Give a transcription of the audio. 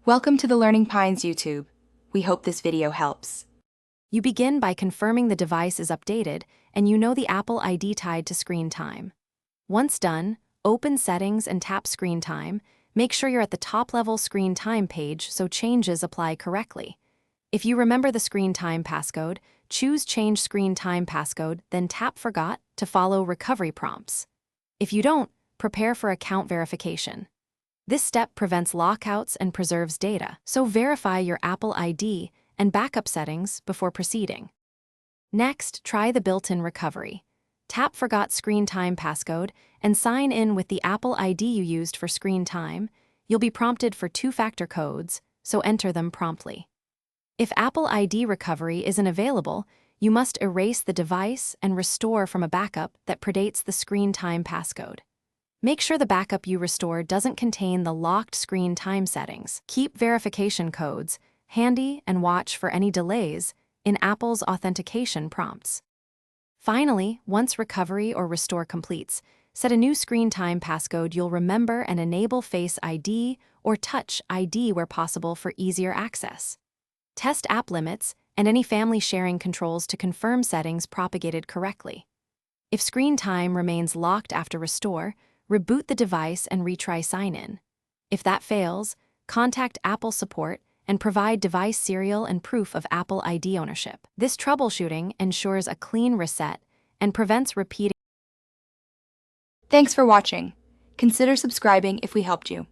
Welcome to the Learning Pines YouTube. We hope this video helps. You begin by confirming the device is updated and you know the Apple ID tied to screen time. Once done, open Settings and tap Screen Time. Make sure you're at the top-level Screen Time page so changes apply correctly. If you remember the Screen Time passcode, choose Change Screen Time Passcode, then tap Forgot to follow recovery prompts. If you don't, prepare for account verification. This step prevents lockouts and preserves data, so verify your Apple ID and backup settings before proceeding. Next, try the built-in recovery. Tap Forgot Screen Time Passcode and sign in with the Apple ID you used for screen time. You'll be prompted for two-factor codes, so enter them promptly. If Apple ID recovery isn't available, you must erase the device and restore from a backup that predates the screen time passcode. Make sure the backup you restore doesn't contain the locked screen time settings. Keep verification codes handy and watch for any delays in Apple's authentication prompts. Finally, once recovery or restore completes, set a new screen time passcode you'll remember and enable Face ID or Touch ID where possible for easier access. Test app limits and any family sharing controls to confirm settings propagated correctly. If screen time remains locked after restore, reboot the device and retry sign-in. If that fails, contact Apple support and provide device serial and proof of Apple ID ownership. This troubleshooting ensures a clean reset and prevents repeating. Thanks for watching. Consider subscribing if we helped you.